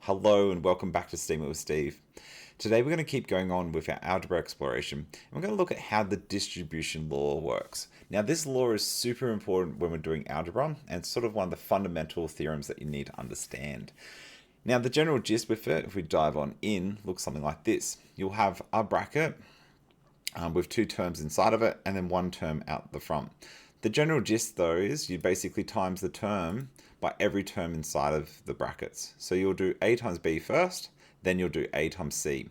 Hello and welcome back to Steam It with Steve. Today we're going to keep going on with our algebra exploration and we're going to look at how the distribution law works. Now this law is super important when we're doing algebra and it's sort of one of the fundamental theorems that you need to understand. Now the general gist with it, if we dive on in, looks something like this. You'll have a bracket with two terms inside of it and then one term out the front. The general gist though is you basically times the term by every term inside of the brackets. So you'll do a times b first, then you'll do a times c.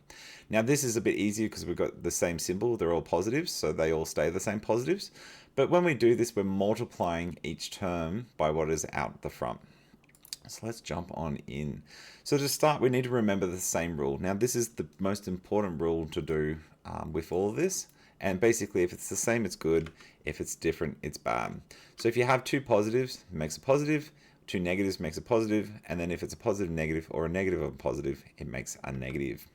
Now this is a bit easier because we've got the same symbol, they're all positives, so they all stay the same positives. But when we do this, we're multiplying each term by what is out the front. So let's jump on in. So to start, we need to remember the same rule. Now this is the most important rule to do with all of this. And basically, if it's the same, it's good. If it's different, it's bad. So if you have two positives, it makes a positive. Two negatives makes a positive. And then if it's a positive negative or a negative of a positive, it makes a negative.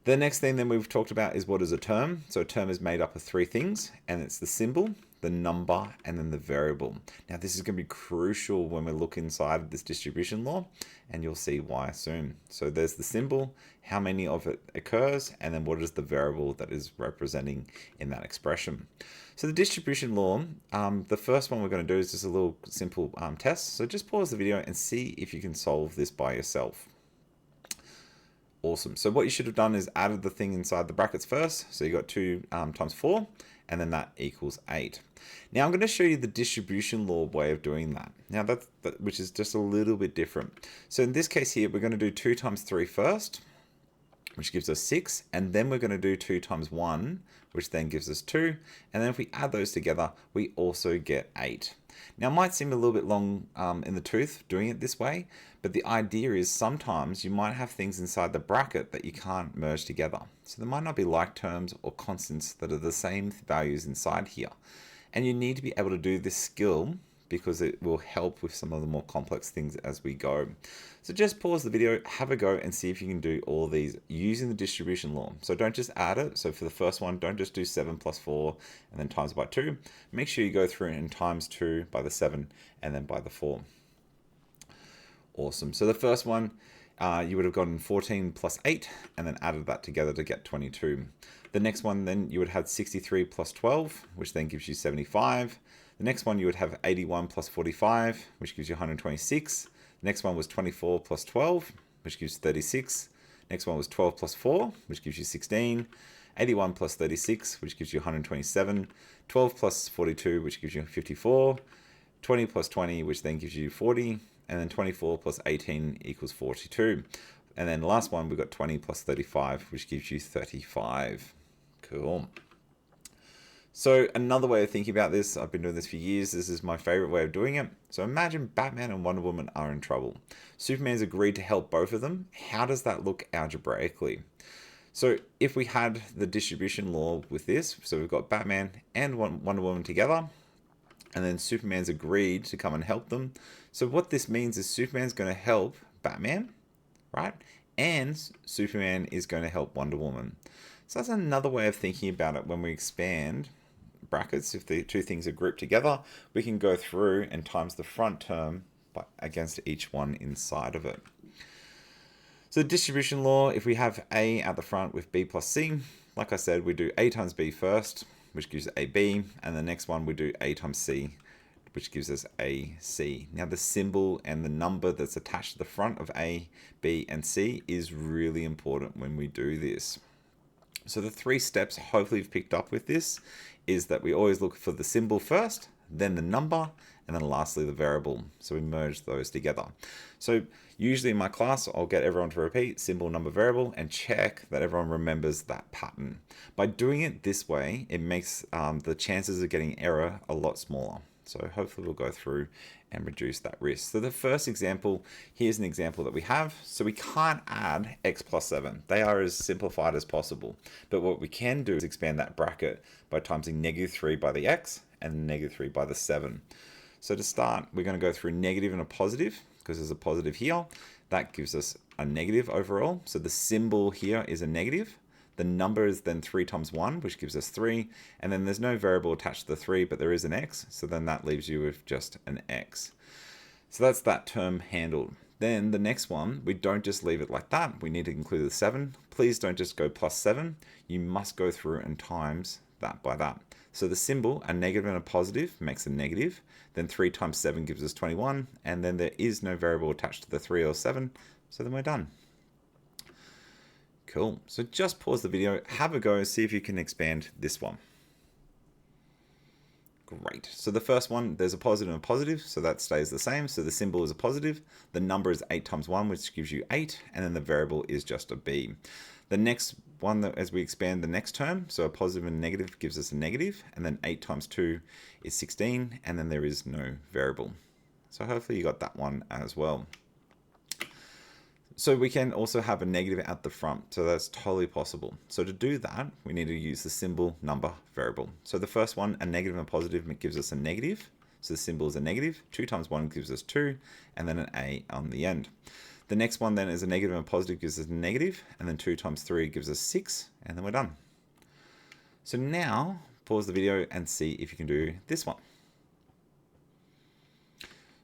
The next thing then we've talked about is what is a term. So a term is made up of three things, and it's the symbol, the number, and then the variable. Now this is going to be crucial when we look inside this distribution law, and you'll see why soon. So there's the symbol, how many of it occurs, and then what is the variable that is representing in that expression. So the distribution law, the first one we're going to do is just a little simple test. So just pause the video and see if you can solve this by yourself. Awesome. So what you should have done is added the thing inside the brackets first. So you got 2 times 4, and then that equals 8. Now I'm going to show you the distribution law way of doing that. Now which is just a little bit different. So in this case here, we're going to do 2 times 3 first, which gives us 6, and then we're going to do 2 times 1, which then gives us 2, and then if we add those together, we also get 8. Now it might seem a little bit long in the tooth doing it this way, but the idea is sometimes you might have things inside the bracket that you can't merge together. So there might not be like terms or constants that are the same values inside here. And you need to be able to do this skill because it will help with some of the more complex things as we go. So just pause the video, have a go and see if you can do all of these using the distribution law. So don't just add it. So for the first one, don't just do 7 plus 4 and then times by 2. Make sure you go through and times 2 by the 7 and then by the 4. Awesome. So the first one, you would have gotten 14 plus 8 and then added that together to get 22. The next one then you would have 63 plus 12, which then gives you 75. The next one you would have 81 plus 45, which gives you 126. The next one was 24 plus 12, which gives 36. Next one was 12 plus 4, which gives you 16. 81 plus 36, which gives you 127. 12 plus 42, which gives you 54. 20 plus 20, which then gives you 40. And then 24 plus 18 equals 42. And then the last one, we've got 20 plus 35, which gives you 35. Cool. So another way of thinking about this, I've been doing this for years, this is my favorite way of doing it. So imagine Batman and Wonder Woman are in trouble. Superman's agreed to help both of them. How does that look algebraically? So if we had the distribution law with this, so we've got Batman and Wonder Woman together, and then Superman's agreed to come and help them. So what this means is Superman's going to help Batman, right? And Superman is going to help Wonder Woman. So that's another way of thinking about it when we expand brackets. If the two things are grouped together, we can go through and times the front term against each one inside of it. So the distribution law, if we have A at the front with B plus C, like I said, we do A times B first, which gives AB, and the next one we do A times C, which gives us AC. Now the symbol and the number that's attached to the front of A, B, and C is really important when we do this. So the 3 steps, hopefully you've picked up with this, is that we always look for the symbol first, then the number, and then lastly the variable. So we merge those together. So usually in my class, I'll get everyone to repeat symbol, number, variable, and check that everyone remembers that pattern. By doing it this way, it makes the chances of getting error a lot smaller. So hopefully we'll go through and reduce that risk. So the first example, here's an example that we have. So we can't add x plus 7. They are as simplified as possible. But what we can do is expand that bracket by timesing -3 by the x and -3 by the 7. So to start, we're going to go through negative and a positive because there's a positive here. That gives us a negative overall. So the symbol here is a negative. The number is then 3 times 1, which gives us 3. And then there's no variable attached to the 3, but there is an x. So then that leaves you with just an x. So that's that term handled. Then the next one, we don't just leave it like that. We need to include the 7. Please don't just go plus 7. You must go through and times that by that. So the symbol, a negative and a positive, makes a negative. Then 3 times 7 gives us 21. And then there is no variable attached to the 3 or 7. So then we're done. Cool. So just pause the video, have a go, see if you can expand this one. Great. So the first one, there's a positive and a positive, so that stays the same. So the symbol is a positive. The number is 8 times 1, which gives you 8, and then the variable is just a b. The next one, as we expand the next term, so a positive and a negative gives us a negative, and then 8 times 2 is 16, and then there is no variable. So hopefully you got that one as well. So we can also have a negative at the front, so that's totally possible. So to do that, we need to use the symbol, number, variable. So the first one, a negative and a positive, gives us a negative. So the symbol is a negative. 2 times 1 gives us 2, and then an a on the end. The next one then is a negative and a positive gives us a negative, and then 2 times 3 gives us 6, and then we're done. So now, pause the video and see if you can do this one.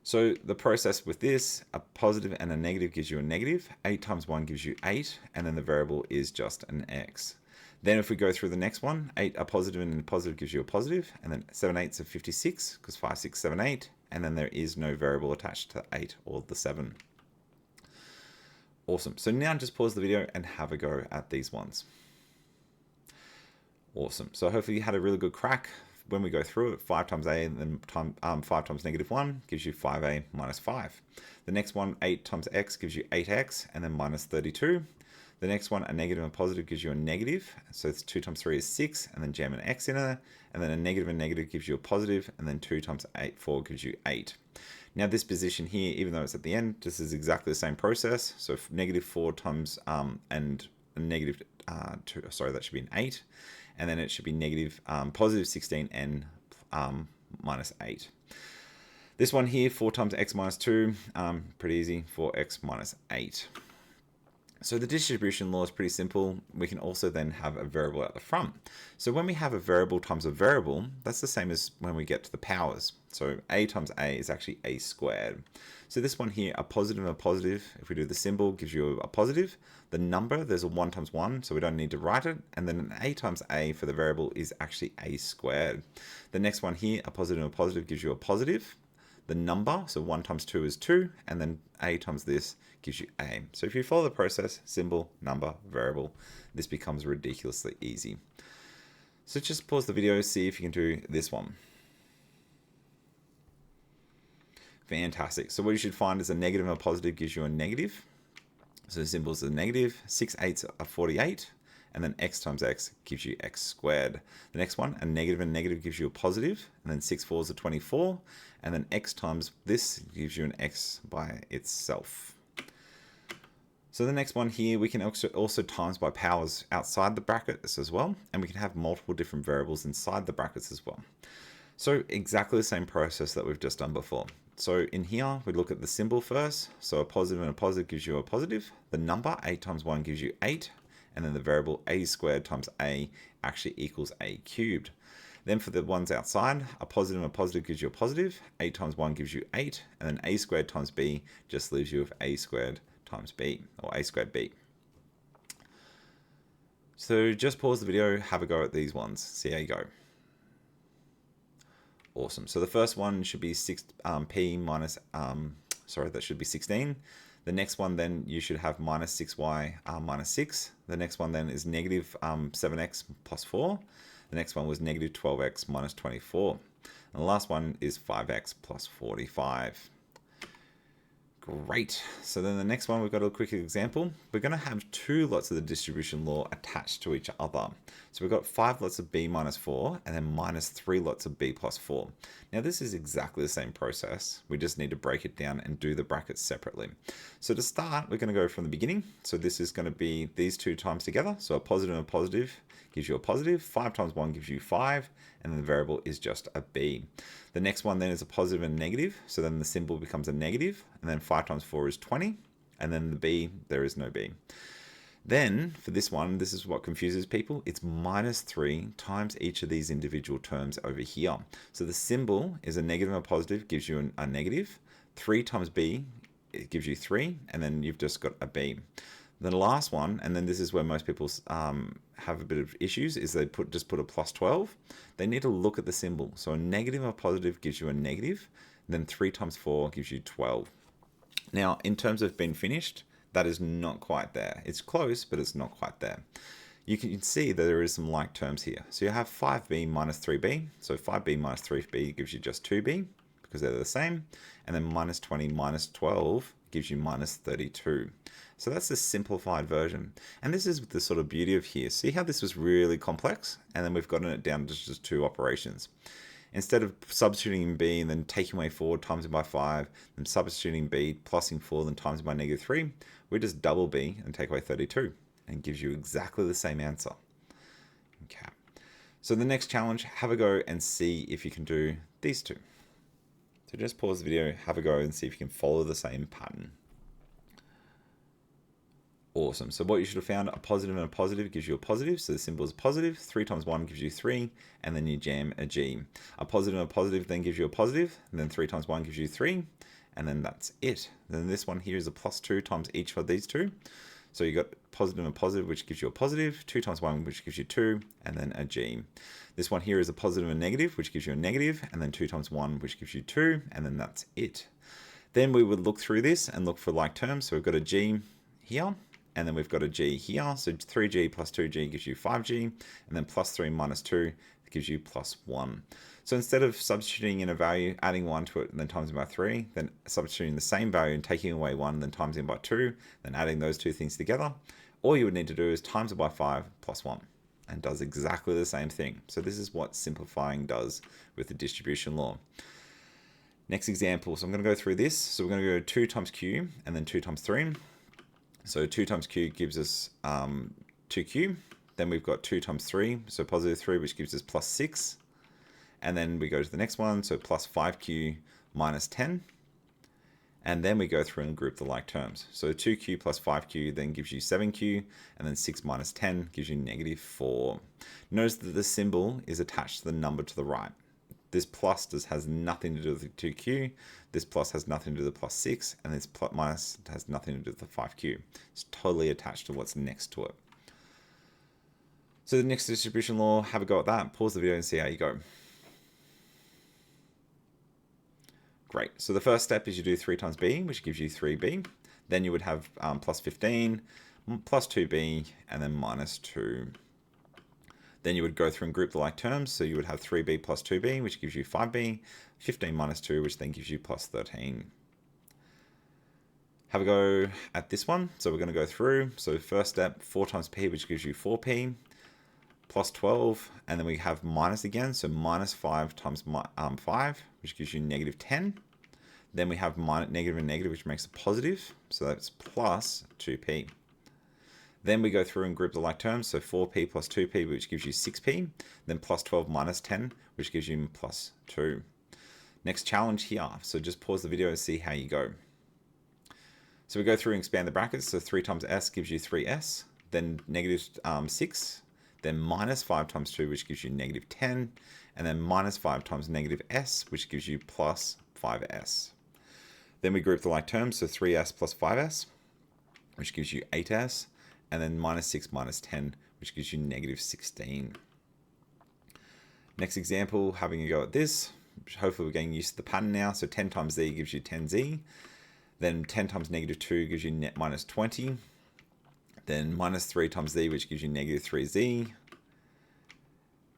So the process with this, a positive and a negative gives you a negative, 8 times 1 gives you 8, and then the variable is just an x. Then if we go through the next one, a positive and a positive gives you a positive, and then 7 eighths of 56, because 5, 6, 7, 8, and then there is no variable attached to 8 or the 7. Awesome. So now just pause the video and have a go at these ones. Awesome. So hopefully you had a really good crack. When we go through it, 5 times a and then 5 times negative 1 gives you 5a minus 5. The next one, 8 times x gives you 8x and then minus 32. The next one, a negative and a positive gives you a negative. So it's 2 times 3 is 6 and then jam an x in there. And then a negative and negative gives you a positive, and then 2 times 4 gives you 8. Now this position here, even though it's at the end, this is exactly the same process. So negative 4 times and a negative 2, sorry, that should be an 8. And then it should be negative positive 16n minus 8. This one here, 4 times x minus 2, pretty easy, 4x minus 8. So the distribution law is pretty simple. We can also then have a variable at the front. So when we have a variable times a variable, that's the same as when we get to the powers. So a times a is actually a squared. So this one here, a positive and a positive, if we do the symbol, gives you a positive. The number, there's a 1 times 1, so we don't need to write it. And then an a times a for the variable is actually a squared. The next one here, a positive and a positive gives you a positive. The number, so 1 times 2 is 2, and then a times this gives you a. So if you follow the process, symbol, number, variable, this becomes ridiculously easy. So just pause the video, see if you can do this one. Fantastic. So what you should find is a negative and a positive gives you a negative. So the symbol is a negative. 6 eighths are 48. And then x times x gives you x squared. The next one, a negative and negative gives you a positive. And then 6 fours are 24. And then x times this gives you an x by itself. So the next one here, we can also times by powers outside the brackets as well. And we can have multiple different variables inside the brackets as well. So exactly the same process that we've just done before. So in here, we look at the symbol first. So a positive and a positive gives you a positive. The number, 8 times 1 gives you 8. And then the variable a squared times a actually equals a cubed. Then for the ones outside, a positive and a positive gives you a positive. 8 times 1 gives you 8. And then a squared times b just leaves you with a squared times b, or a squared b. So just pause the video, have a go at these ones, see how you go. Awesome. So the first one should be p minus, that should be 16. The next one then you should have minus 6y minus 6. The next one then is negative 7x plus 4. The next one was negative 12x minus 24. And the last one is 5x plus 45. Great. So then the next one, we've got a quick example. We're going to have 2 lots of the distribution law attached to each other. So we've got 5 lots of b minus 4 and then minus 3 lots of b plus 4. Now this is exactly the same process. We just need to break it down and do the brackets separately. So to start, we're going to go from the beginning. So this is going to be these 2 times together. So a positive and a positive gives you a positive. 5 times 1 gives you 5. And then the variable is just a b. The next one then is a positive and negative. So then the symbol becomes a negative. And then 5 times 4 is 20. And then the b, there is no b. Then for this one, this is what confuses people. It's minus 3 times each of these individual terms over here. So the symbol is a negative and a positive, gives you a negative. 3 times b it gives you 3, and then you've just got a b. The last one, and then this is where most people have a bit of issues, is they just put a plus 12. They need to look at the symbol. So a negative or positive gives you a negative, then 3 times 4 gives you 12. Now, in terms of being finished, that is not quite there. It's close, but it's not quite there. You can see that there is some like terms here. So you have 5b minus 3b. So 5b minus 3b gives you just 2b, because they're the same. And then minus 20 minus 12 gives you minus 32. So that's the simplified version. And this is the sort of beauty of here. See how this was really complex? And then we've gotten it down to just 2 operations. Instead of substituting b and then taking away 4, times it by 5, then substituting b, plussing 4, then times it by negative 3, we just double b and take away 32. And gives you exactly the same answer. Okay. So the next challenge, have a go and see if you can do these two. So just pause the video, have a go and see if you can follow the same pattern. Awesome. So what you should have found, a positive and a positive gives you a positive. So the symbol is positive. 3 times 1 gives you 3. And then you jam a G. A positive and a positive then gives you a positive. And then 3 times 1 gives you 3. And then that's it. Then this one here is a plus 2 times each of these two. So you got positive and positive, which gives you a positive. 2 times 1, which gives you 2. And then a G. This one here is a positive and negative, which gives you a negative. And then 2 times 1, which gives you 2. And then that's it. Then we would look through this and look for like terms. So we've got a G here. And then we've got a G here. So 3G plus 2G gives you 5G. And then plus 3 minus 2 gives you plus 1. So instead of substituting in a value, adding 1 to it, and then times it by 3, then substituting the same value and taking away 1, then times it by 2, then adding those two things together, all you would need to do is times it by 5 plus 1. And does exactly the same thing. So this is what simplifying does with the distribution law. Next example. So I'm going to go through this. So we're going to go 2 times q and then 2 times 3. So 2 times q gives us 2q. Then we've got 2 times 3, so positive 3, which gives us plus 6. And then we go to the next one, so plus 5q minus 10. And then we go through and group the like terms. So 2q plus 5q then gives you 7q, and then 6 minus 10 gives you negative 4. Notice that the symbol is attached to the number to the right. This plus has nothing to do with the 2q, this plus has nothing to do with the plus 6, and this minus has nothing to do with the 5q. It's totally attached to what's next to it. So the next distribution law, have a go at that, pause the video and see how you go. Great, so the first step is you do 3 times b, which gives you 3b. Then you would have plus 15, plus 2b, and then minus 2. Then you would go through and group the like terms. So you would have 3b plus 2b, which gives you 5b, 15 minus 2, which then gives you plus 13. Have a go at this one. So we're going to go through. So first step, 4 times p, which gives you 4p, plus 12. And then we have minus again. So minus 5 times 5, which gives you negative 10. Then we have negative and negative, which makes a positive. So that's plus 2p. Then we go through and group the like terms, so 4p plus 2p, which gives you 6p, then plus 12 minus 10, which gives you plus 2. Next challenge here, so just pause the video and see how you go. So we go through and expand the brackets, so 3 times s gives you 3s, then negative 6, then minus 5 times 2, which gives you negative 10, and then minus 5 times negative s, which gives you plus 5s. Then we group the like terms, so 3s plus 5s, which gives you 8s, and then minus 6 minus 10, which gives you negative 16. Next example, having a go at this. Hopefully we're getting used to the pattern now. So 10 times z gives you 10z. Then 10 times negative 2 gives you net minus 20. Then minus 3 times z, which gives you negative 3z.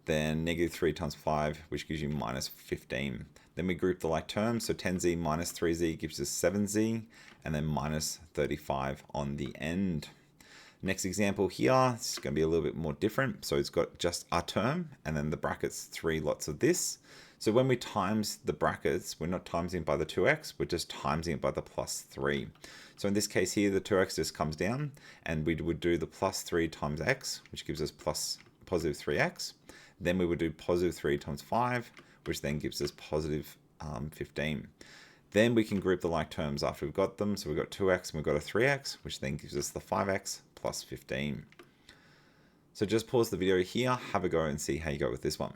Then negative 3 times 5, which gives you minus 15. Then we group the like terms. So 10z minus 3z gives us 7z. And then minus 35 on the end. Next example here, it's going to be a little bit more different. So it's got just a term and then the brackets 3 lots of this. So when we times the brackets, we're not timesing it by the 2x, we're just timesing it by the plus 3. So in this case here, the 2x just comes down and we would do the plus 3 times x, which gives us positive 3x. Then we would do positive 3 times 5, which then gives us positive 15. Then we can group the like terms after we've got them. So we've got 2x and we've got a 3x, which then gives us the 5x plus 15. So just pause the video here, have a go and see how you go with this one.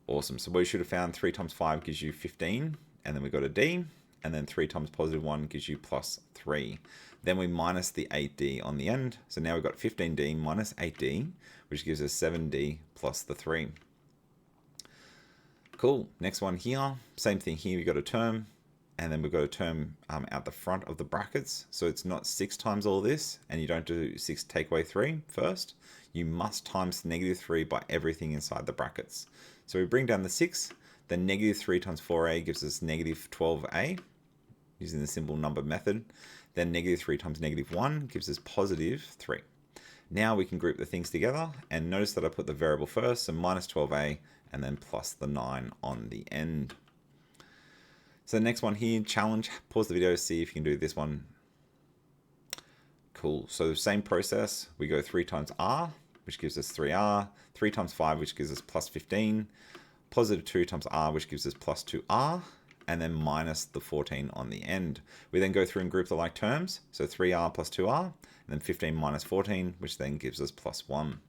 Awesome. So we should have found 3 times 5 gives you 15. And then we got a d. and then 3 times positive 1 gives you plus 3. Then we minus the 8d on the end. So now we've got 15d minus 8d, which gives us 7d plus the 3. Cool. Next one here. Same thing here. We've got a term, and then we've got a term out the front of the brackets. So it's not 6 times all this, and you don't do 6 take away 3 first. You must times negative 3 by everything inside the brackets. So we bring down the 6, then negative 3 times 4a gives us negative 12a, using the simple number method. Then negative 3 times negative 1 gives us positive 3. Now we can group the things together, and notice that I put the variable first, so minus 12a, and then plus the 9 on the end. So the next one here, challenge, pause the video, see if you can do this one. Cool, so the same process, we go 3 times r, which gives us 3r, 3 times 5, which gives us plus 15, positive 2 times r, which gives us plus 2r, and then minus the 14 on the end. We then go through and group the like terms, so 3r plus 2r, and then 15 minus 14, which then gives us plus 1.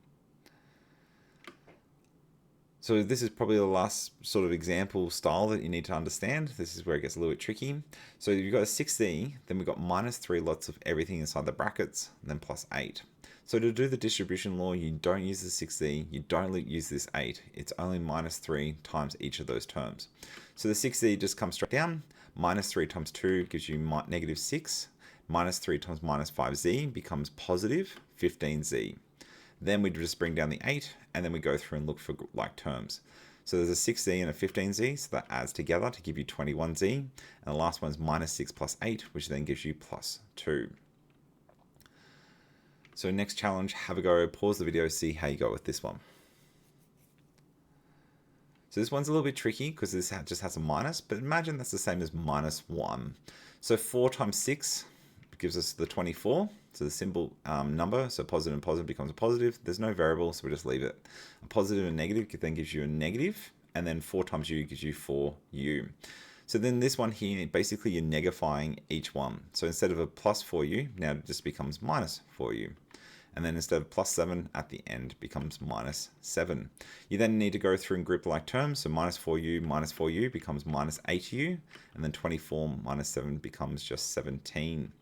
So this is probably the last sort of example style that you need to understand. This is where it gets a little bit tricky. So you've got a 6c, then we've got minus 3 lots of everything inside the brackets, and then plus 8. So to do the distribution law, you don't use the 6c, you don't use this 8. It's only minus 3 times each of those terms. So the 6c just comes straight down. Minus 3 times 2 gives you negative 6. Minus 3 times minus 5z becomes positive 15z. Then we just bring down the 8, and then we go through and look for like terms. So there's a 6z and a 15z, so that adds together to give you 21z. And the last one is minus 6 plus 8, which then gives you plus 2. So next challenge, have a go, pause the video, see how you go with this one. So this one's a little bit tricky because this just has a minus, but imagine that's the same as minus 1. So 4 times 6 gives us the 24. So the simple number, so positive and positive becomes a positive. There's no variable, so we just leave it. A positive and negative then gives you a negative, and then 4 times u gives you 4u. So then this one here, basically you're negifying each one. So instead of a plus 4u, now it just becomes minus 4u. And then instead of plus 7 at the end becomes minus 7. You then need to go through and group the like terms. So minus 4u becomes minus 8u, and then 24 minus 7 becomes just 17.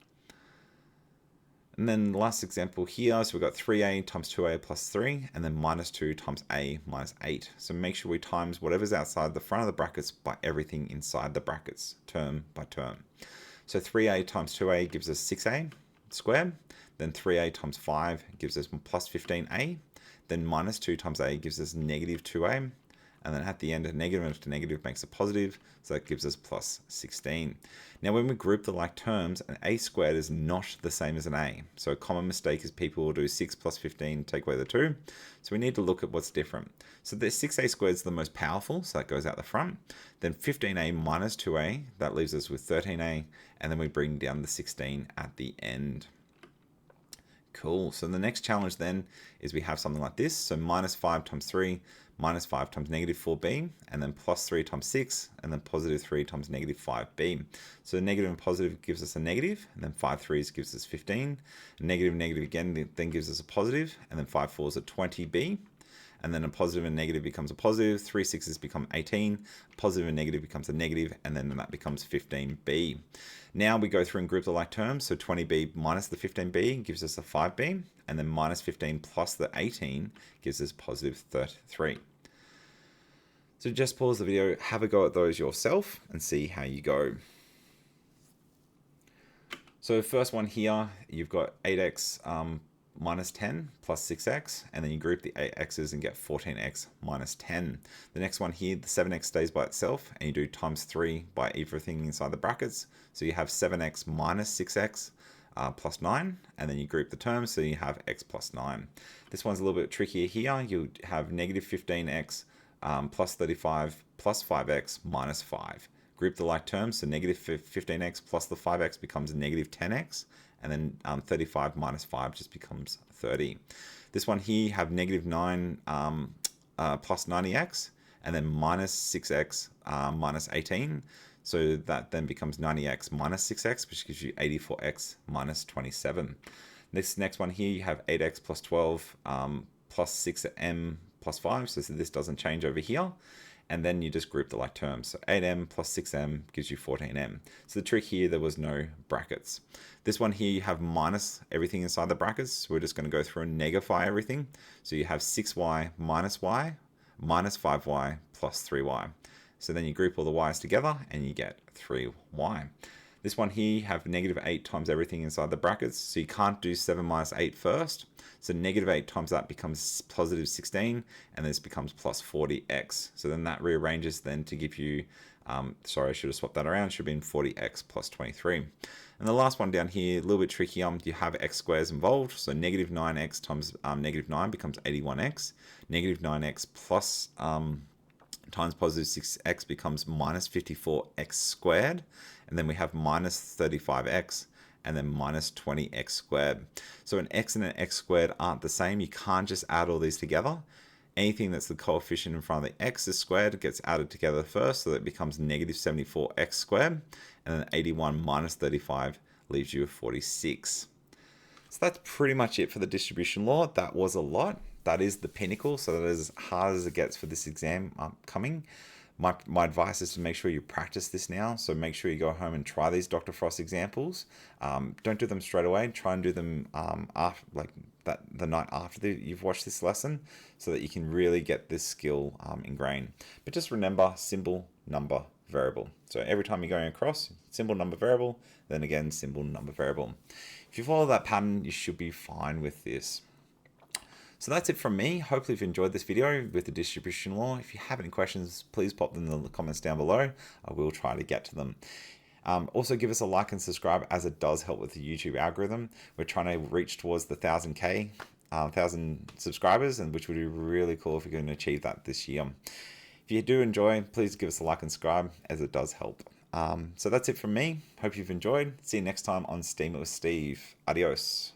And then the last example here, so we've got 3a times 2a plus 3, and then minus 2 times a minus 8. So make sure we times whatever's outside the front of the brackets by everything inside the brackets, term by term. So 3a times 2a gives us 6a squared. Then 3a times 5 gives us plus 15a. Then minus 2 times a gives us negative 2a. And then at the end, a negative to negative makes a positive, so that gives us plus 16. Now when we group the like terms, an a squared is not the same as an a. So a common mistake is people will do 6 plus 15, take away the 2. So we need to look at what's different. So the 6a squared is the most powerful, so that goes out the front. Then 15a minus 2a, that leaves us with 13a, and then we bring down the 16 at the end. Cool, so the next challenge then is we have something like this. So minus 5 times 3, minus 5 times negative 4b, and then plus 3 times 6, and then positive 3 times negative 5b. So negative and positive gives us a negative, and then 5 3s gives us 15. Negative negative again then gives us a positive, and then 5 4s are 20b. And then a positive and negative becomes a positive, 3 6s become 18, positive and negative becomes a negative, and then that becomes 15b. Now we go through and group the like terms, so 20b minus the 15b gives us a 5b, and then minus 15 plus the 18 gives us positive 33. So just pause the video, have a go at those yourself, and see how you go. So first one here, you've got 8x minus 10 plus 6x, and then you group the 8x's and get 14x minus 10. The next one here, the 7x stays by itself, and you do times 3 by everything inside the brackets. So you have 7x minus 6x plus 9, and then you group the terms, so you have x plus 9. This one's a little bit trickier here. You have negative 15x plus 35 plus 5x minus 5. Group the like terms, so negative 15x plus the 5x becomes negative 10x, and then 35 minus 5 just becomes 30. This one here, you have negative 9 plus 90x, and then minus 6x minus 18. So that then becomes 90x minus 6x, which gives you 84x minus 27. This next one here, you have 8x plus 12 plus 6m plus 5. So this doesn't change over here. and then you just group the like terms. So 8m plus 6m gives you 14m. So the trick here, there was no brackets. This one here, you have minus everything inside the brackets. So we're just going to go through and negify everything. So you have 6y minus 5y plus 3y. So then you group all the y's together and you get 3y. This one here, you have negative 8 times everything inside the brackets. So you can't do 7 minus 8 first. So negative 8 times that becomes positive 16, and this becomes plus 40x. So then that rearranges then to give you, sorry, I should have swapped that around. It should have been 40x plus 23. And the last one down here, a little bit trickier. You have x squares involved. So negative 9x times negative 9 becomes 81x. Negative 9x plus times positive 6x becomes minus 54x squared. And then we have minus 35x. And then minus 20x squared. So an x and an x squared aren't the same. You can't just add all these together. Anything that's the coefficient in front of the x is squared gets added together first, so that it becomes negative 74x squared. And then 81 minus 35 leaves you with 46. So that's pretty much it for the distribution law. That was a lot. That is the pinnacle, so that is as hard as it gets for this exam upcoming. My advice is to make sure you practice this now. So make sure you go home and try these Dr. Frost examples. Don't do them straight away. Try and do them after, like the night after you've watched this lesson, so that you can really get this skill ingrained. But just remember, symbol, number, variable. So every time you're going across, symbol, number, variable, then again, symbol, number, variable. If you follow that pattern, you should be fine with this. So that's it from me. Hopefully you've enjoyed this video with the distribution law. If you have any questions, please pop them in the comments down below. I will try to get to them. Also give us a like and subscribe, as it does help with the YouTube algorithm. We're trying to reach towards the 1,000 subscribers, and which would be really cool if we can achieve that this year. If you do enjoy, please give us a like and subscribe, as it does help. So that's it from me. Hope you've enjoyed. See you next time on Steam It with Steve. Adios.